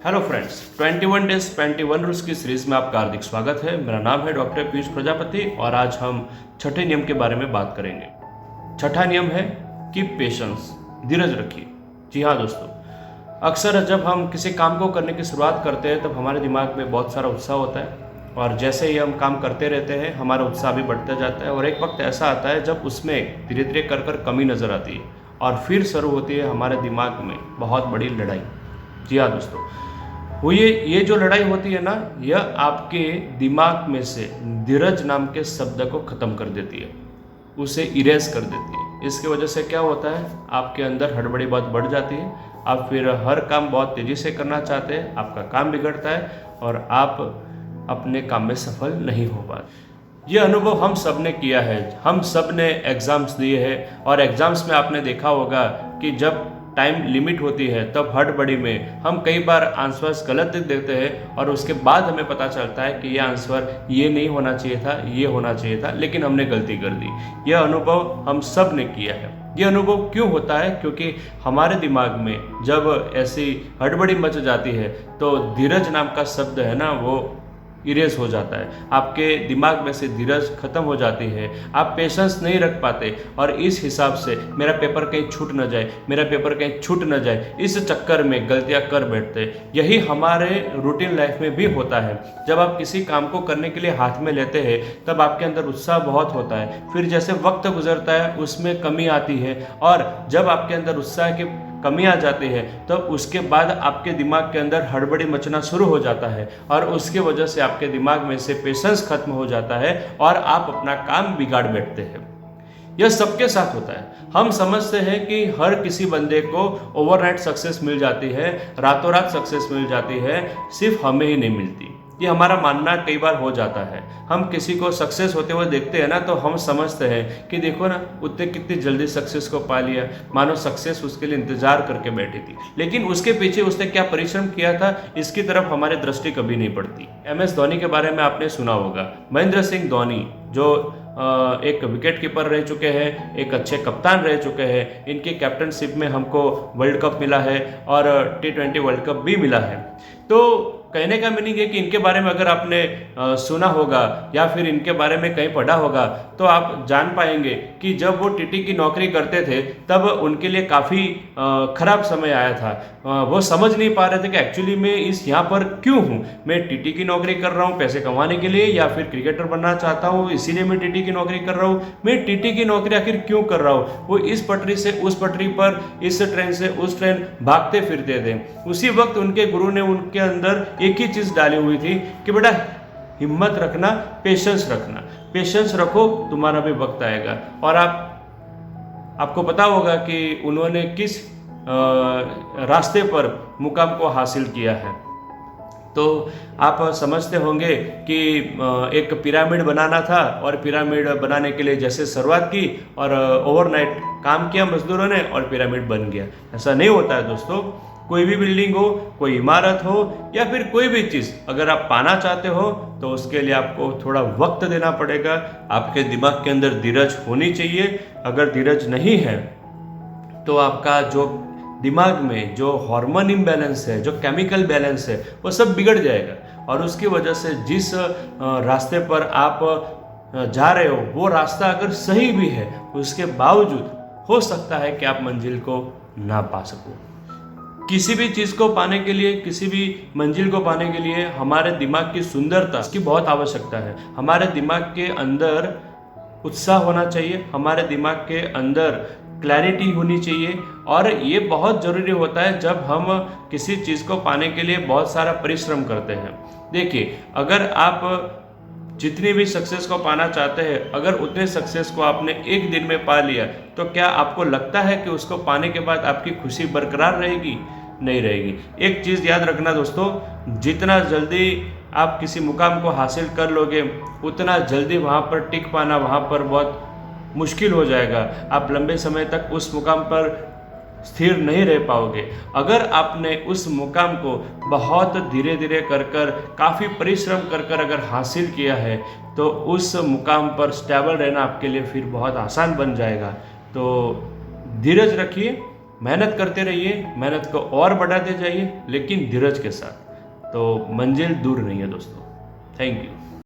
Hello friends, 21 days 21 rules की series में आपका हार्दिक स्वागत है। मेरा नाम है डॉक्टर पीयूष प्रजापति और आज हम छठे नियम के बारे में बात करेंगे। छठा नियम है कि पेशेंस, धीरज रखिए। जी हाँ दोस्तों, अक्सर जब हम किसी काम को करने की शुरुआत करते हैं तब हमारे दिमाग में बहुत सारा उत्साह होता है और जैसे ही हम काम करते रहते हैं हमारा उत्साह भी बढ़ता जाता है और एक वक्त ऐसा आता है जब उसमें धीरे धीरे कर कमी नज़र आती है और फिर शुरू होती है हमारे दिमाग में बहुत बड़ी लड़ाई। जी हाँ दोस्तों, वो ये जो लड़ाई होती है ना, यह आपके दिमाग में से धीरज नाम के शब्द को ख़त्म कर देती है, उसे इरेज कर देती है। इसकी वजह से क्या होता है, आपके अंदर हड़बड़ी बहुत बढ़ जाती है। आप फिर हर काम बहुत तेज़ी से करना चाहते हैं, आपका काम बिगड़ता है और आप अपने काम में सफल नहीं हो पाते। ये अनुभव हम सब ने किया है, हम सब ने एग्ज़ाम्स दिए हैं और एग्ज़ाम्स में आपने देखा होगा कि जब टाइम लिमिट होती है तब हड़बड़ी में हम कई बार आंसर्स गलत लिख देते हैं और उसके बाद हमें पता चलता है कि ये आंसर ये नहीं होना चाहिए था, ये होना चाहिए था, लेकिन हमने गलती कर दी। यह अनुभव हम सब ने किया है। ये अनुभव क्यों होता है? क्योंकि हमारे दिमाग में जब ऐसी हड़बड़ी मच जाती है तो धीरज नाम का शब्द है ना, वो इरेज हो जाता है। आपके दिमाग में से धीरज खत्म हो जाती है, आप पेशेंस नहीं रख पाते और इस हिसाब से मेरा पेपर कहीं छूट न जाए, मेरा पेपर कहीं छूट न जाए, इस चक्कर में गलतियां कर बैठते। यही हमारे रूटीन लाइफ में भी होता है। जब आप किसी काम को करने के लिए हाथ में लेते हैं तब आपके अंदर उत्साह बहुत होता है, फिर जैसे वक्त गुजरता है उसमें कमी आती है और जब आपके अंदर उत्साह की कमी आ जाती है तो उसके बाद आपके दिमाग के अंदर हड़बड़ी मचना शुरू हो जाता है और उसकी वजह से आपके दिमाग में से पेशेंस खत्म हो जाता है और आप अपना काम बिगाड़ बैठते हैं। यह सबके साथ होता है। हम समझते हैं कि हर किसी बंदे को ओवरनाइट सक्सेस मिल जाती है, रातों रात सक्सेस मिल जाती है, सिर्फ हमें ही नहीं मिलती। ये हमारा मानना कई बार हो जाता है। हम किसी को सक्सेस होते हुए देखते हैं ना तो हम समझते हैं कि देखो ना, उसने कितनी जल्दी सक्सेस को पा लिया, मानो सक्सेस उसके लिए इंतजार करके बैठी थी, लेकिन उसके पीछे उसने क्या परिश्रम किया था इसकी तरफ हमारी दृष्टि कभी नहीं पड़ती। MS धोनी के बारे में आपने सुना होगा। महेंद्र सिंह धोनी जो एक विकेट कीपर रह चुके हैं, एक अच्छे कप्तान रह चुके हैं, इनकी कैप्टनशिप में हमको वर्ल्ड कप मिला है और T20 वर्ल्ड कप भी मिला है। तो कहने का मीनिंग है कि इनके बारे में अगर आपने सुना होगा या फिर इनके बारे में कहीं पढ़ा होगा तो आप जान पाएंगे कि जब वो TT की नौकरी करते थे तब उनके लिए काफ़ी खराब समय आया था। वो समझ नहीं पा रहे थे कि एक्चुअली मैं यहाँ पर क्यों हूँ। मैं TT की नौकरी कर रहा हूँ पैसे कमाने के लिए या फिर क्रिकेटर बनना चाहता हूँ इसीलिए मैं TT की नौकरी कर रहा हूँ। मैं TT की नौकरी आखिर क्यों कर रहा हूँ? वो इस पटरी से उस पटरी पर, इस ट्रेन से उस ट्रेन भागते फिरते थे। उसी वक्त उनके गुरु ने उनके अंदर एक ही चीज़ डाली हुई थी कि बेटा हिम्मत रखना, पेशेंस रखना, पेशेंस रखो, तुम्हारा भी वक्त आएगा। और आपको पता होगा कि उन्होंने किस रास्ते पर मुकाम को हासिल किया है। तो आप समझते होंगे कि एक पिरामिड बनाना था और पिरामिड बनाने के लिए जैसे शुरुआत की और ओवरनाइट काम किया मजदूरों ने और पिरामिड बन गया। ऐसा नहीं होता है दोस्तों। कोई भी बिल्डिंग हो, कोई इमारत हो या फिर कोई भी चीज़ अगर आप पाना चाहते हो तो उसके लिए आपको थोड़ा वक्त देना पड़ेगा। आपके दिमाग के अंदर धीरज होनी चाहिए। अगर धीरज नहीं है तो आपका जो दिमाग में जो हार्मोन इम्बैलेंस है, जो केमिकल बैलेंस है, वो सब बिगड़ जाएगा और उसकी वजह से जिस रास्ते पर आप जा रहे हो वो रास्ता अगर सही भी है उसके बावजूद हो सकता है कि आप मंजिल को ना पा सको। किसी भी चीज़ को पाने के लिए, किसी भी मंजिल को पाने के लिए हमारे दिमाग की सुंदरता इसकी बहुत आवश्यकता है। हमारे दिमाग के अंदर उत्साह होना चाहिए, हमारे दिमाग के अंदर क्लैरिटी होनी चाहिए और ये बहुत ज़रूरी होता है जब हम किसी चीज़ को पाने के लिए बहुत सारा परिश्रम करते हैं। देखिए, अगर आप जितनी भी सक्सेस को पाना चाहते हैं, अगर उतने सक्सेस को आपने एक दिन में पा लिया तो क्या आपको लगता है कि उसको पाने के बाद आपकी खुशी बरकरार रहेगी? नहीं रहेगी। एक चीज़ याद रखना दोस्तों, जितना जल्दी आप किसी मुकाम को हासिल कर लोगे उतना जल्दी वहाँ पर टिक पाना वहाँ पर बहुत मुश्किल हो जाएगा। आप लंबे समय तक उस मुकाम पर स्थिर नहीं रह पाओगे। अगर आपने उस मुकाम को बहुत धीरे धीरे कर काफ़ी परिश्रम कर अगर हासिल किया है तो उस मुकाम पर स्टेबल रहना आपके लिए फिर बहुत आसान बन जाएगा। तो धीरज रखिए, मेहनत करते रहिए, मेहनत को और बढ़ाते जाइए, लेकिन धीरज के साथ। तो मंजिल दूर नहीं है दोस्तों। Thank you.